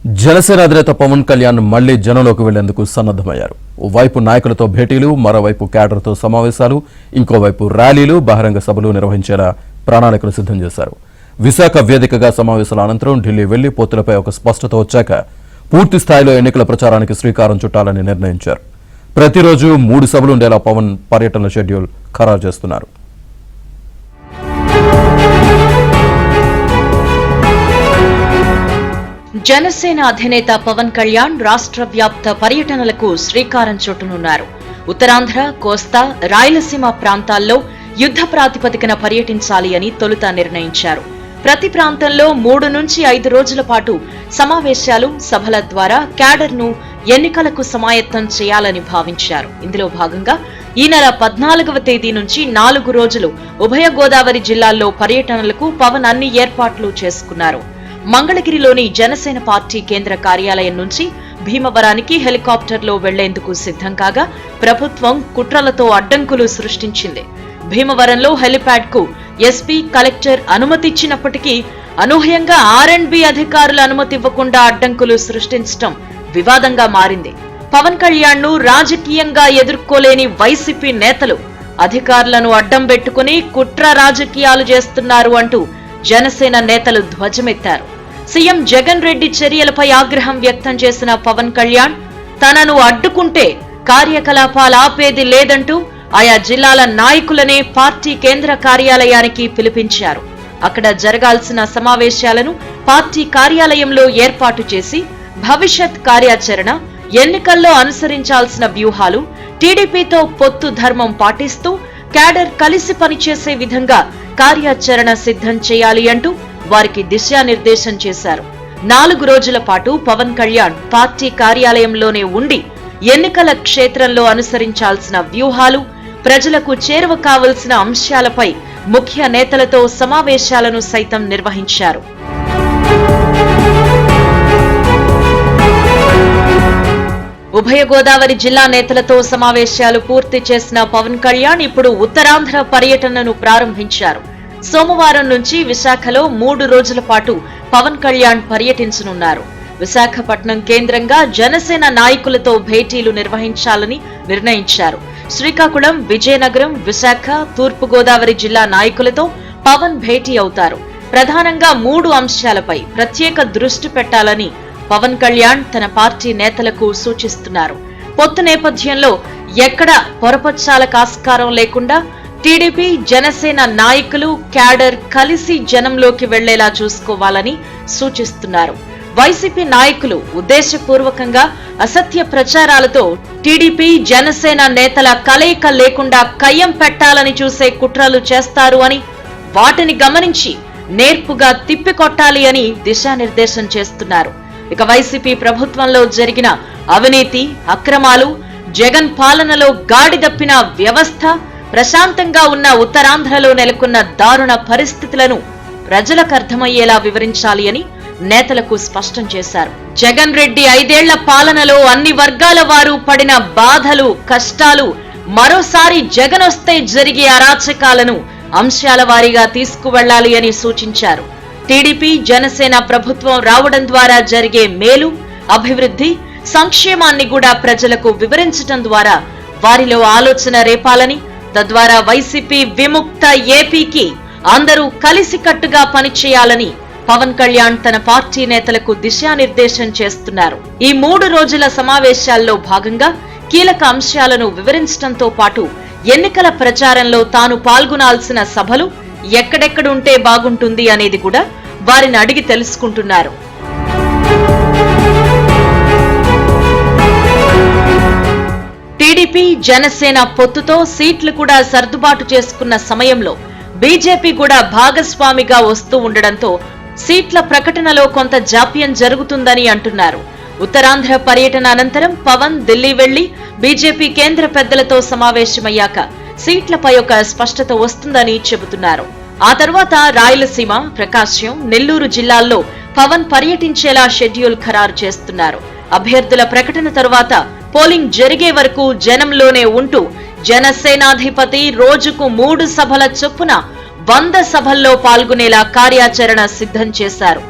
జనసేన అధినేత పవన్ కళ్యాణ్ మళ్లీ జనంలోకి వెళ్లేందుకు సన్నద్దమయ్యారు. ఓవైపు నాయకులతో భేటీలు, మరోవైపు క్యాడర్తో సమావేశాలు, ఇంకోవైపు ర్యాలీలు, బహిరంగ సభలు నిర్వహించేలా ప్రణాళికలు సిద్ధం చేశారు. విశాఖ వేదికగా సమావేశాల అనంతరం ఢిల్లీ వెళ్లి పొత్తులపై ఒక స్పష్టత వచ్చాక పూర్తి స్థాయిలో ఎన్నికల ప్రచారానికి శ్రీకారం చుట్టాలని నిర్ణయించారు. ప్రతిరోజు 3 సభలు ఉండేలా పవన్ పర్యటనల షెడ్యూల్ ఖరారు చేస్తున్నారు. జనసేన అధినేత పవన్ కళ్యాణ్ రాష్ట్ర వ్యాప్త పర్యటనలకు శ్రీకారం చుట్టనున్నారు. ఉత్తరాంధ్ర, కోస్తా, రాయలసీమ ప్రాంతాల్లో యుద్ధ ప్రాతిపదికన పర్యటించాలి అని తొలుత నిర్ణయించారు. ప్రతి ప్రాంతంలో 3 నుంచి 5 రోజుల పాటు సమావేశాలు, సభల ద్వారా క్యాడర్ను ఎన్నికలకు సమాయత్తం చేయాలని భావించారు. ఇందులో భాగంగా ఈ నెల 14వ తేదీ నుంచి 4 రోజులు ఉభయ గోదావరి జిల్లాల్లో పర్యటనలకు పవన్ అన్ని ఏర్పాట్లు చేసుకున్నారు. మంగళగిరిలోని జనసేన పార్టీ కేంద్ర కార్యాలయం నుంచి భీమవరానికి హెలికాప్టర్లో వెళ్లేందుకు సిద్ధం కాగా ప్రభుత్వం కుట్రలతో అడ్డంకులు సృష్టించింది. భీమవరంలో హెలిప్యాడ్ కు ఎస్పీ, కలెక్టర్ అనుమతిచ్చినప్పటికీ అనూహ్యంగా R&B అధికారుల అనుమతి ఇవ్వకుండా అడ్డంకులు సృష్టించడం వివాదంగా మారింది. పవన్ కళ్యాణ్ ను రాజకీయంగా ఎదుర్కోలేని వైసీపీ నేతలు అధికారులను అడ్డం పెట్టుకుని కుట్ర రాజకీయాలు చేస్తున్నారు అంటూ జనసేన నేతలు ధ్వజమెత్తారు. సీఎం జగన్ రెడ్డి చర్యలపై ఆగ్రహం వ్యక్తం చేసిన పవన్ కళ్యాణ్ తనను అడ్డుకుంటే కార్యకలాపాలు ఆపేది లేదంటూ ఆయా జిల్లాల నాయకులనే పార్టీ కేంద్ర కార్యాలయానికి పిలిపించారు. అక్కడ జరగాల్సిన సమావేశాలను పార్టీ కార్యాలయంలో ఏర్పాటు చేసి భవిష్యత్ కార్యాచరణ, ఎన్నికల్లో అనుసరించాల్సిన వ్యూహాలు, టీడీపీతో పొత్తు ధర్మం పాటిస్తూ క్యాడర్ కలిసి పనిచేసే విధంగా కార్యాచరణ సిద్ధం చేయాలి అంటూ వారికి దిశానిర్దేశం చేశారు. 4 రోజుల పాటు పవన్ కళ్యాణ్ పార్టీ కార్యాలయంలోనే ఉండి ఎన్నికల క్షేత్రంలో అనుసరించాల్సిన వ్యూహాలు, ప్రజలకు చేరువ కావలసిన అంశాలపై ముఖ్య నేతలతో సమావేశాలను సైతం నిర్వహించారు. ఉభయ గోదావరి జిల్లా నేతలతో సమావేశాలు పూర్తి చేసిన పవన్ కళ్యాణ్ ఇప్పుడు ఉత్తరాంధ్ర పర్యటనను ప్రారంభించారు. సోమవారం నుంచి విశాఖలో 3 రోజుల పాటు పవన్ కళ్యాణ్ పర్యటించనున్నారు. విశాఖపట్నం కేంద్రంగా జనసేన నాయకులతో భేటీలు నిర్వహించాలని నిర్ణయించారు. శ్రీకాకుళం, విజయనగరం, విశాఖ, తూర్పు గోదావరి జిల్లా నాయకులతో పవన్ భేటీ అవుతారు. ప్రధానంగా 3 అంశాలపై ప్రత్యేక దృష్టి పెట్టాలని పవన్ కళ్యాణ్ తన పార్టీ నేతలకు సూచిస్తున్నారు. పొత్తు నేపథ్యంలో ఎక్కడ పొరపచ్చాలకు ఆస్కారం లేకుండా టీడీపీ, జనసేన నాయకులు, క్యాడర్ కలిసి జనంలోకి వెళ్లేలా చూసుకోవాలని సూచిస్తున్నారు. వైసీపీ నాయకులు ఉద్దేశపూర్వకంగా అసత్య ప్రచారాలతో టీడీపీ, జనసేన నేతల కలయిక లేకుండా కయ్యం పెట్టాలని చూసే కుట్రలు చేస్తారు అని, వాటిని గమనించి నేర్పుగా తిప్పికొట్టాలి అని దిశానిర్దేశం చేస్తున్నారు. ఇక వైసీపీ ప్రభుత్వంలో జరిగిన అవినీతి, అక్రమాలు, జగన్ పాలనలో గాడిదప్పిన వ్యవస్థ, ప్రశాంతంగా ఉన్న ఉత్తరాంధ్రలో నెలకొన్న దారుణ పరిస్థితులను ప్రజలకు అర్థమయ్యేలా వివరించాలి అని నేతలకు స్పష్టం చేశారు. జగన్ రెడ్డి 5 ఏళ్ల పాలనలో అన్ని వర్గాల వారు పడిన బాధలు, కష్టాలు, మరోసారి జగన్ వస్తే జరిగే అరాచకాలను అంశాల వారీగా తీసుకువెళ్లాలి అని సూచించారు. టీడీపీ, జనసేన ప్రభుత్వం రావడం ద్వారా జరిగే మేలు, అభివృద్ధి, సంక్షేమాన్ని కూడా ప్రజలకు వివరించడం ద్వారా వారిలో ఆలోచన రేపాలని, తద్వారా వైసీపీ విముక్త ఏపీకి అందరూ కలిసికట్టుగా పనిచేయాలని పవన్ కళ్యాణ్ తన పార్టీ నేతలకు దిశానిర్దేశం చేస్తున్నారు. ఈ 3 రోజుల సమావేశాల్లో భాగంగా కీలక అంశాలను వివరించడంతో పాటు ఎన్నికల ప్రచారంలో తాను పాల్గొనాల్సిన సభలు ఎక్కడెక్కడుంటే బాగుంటుంది అనేది కూడా వారిని అడిగి తెలుసుకుంటున్నారు. టీడీపీ, జనసేన పొత్తుతో సీట్లు కూడా సర్దుబాటు చేసుకున్న సమయంలో బీజేపీ కూడా భాగస్వామిగా వస్తూ ఉండడంతో సీట్ల ప్రకటనలో కొంత జాప్యం జరుగుతుందని అంటున్నారు. ఉత్తరాంధ్ర పర్యటన అనంతరం పవన్ ఢిల్లీ వెళ్లి బీజేపీ కేంద్ర పెద్దలతో సమావేశమయ్యాక సీట్లపై ఒక స్పష్టత వస్తుందని చెబుతున్నారు. ఆ తర్వాత రాయలసీమ, ప్రకాశం, నెల్లూరు జిల్లాల్లో పవన్ పర్యటించేలా షెడ్యూల్ ఖరారు చేస్తున్నారు. అభ్యర్థుల ప్రకటన తర్వాత పోలింగ్ జరిగే వరకు జనంలోనే ఉంటూ జనసేనాధిపతి రోజుకు 3 సభల చొప్పున 100 సభల్లో పాల్గొనేలా కార్యాచరణ సిద్ధం చేశారు.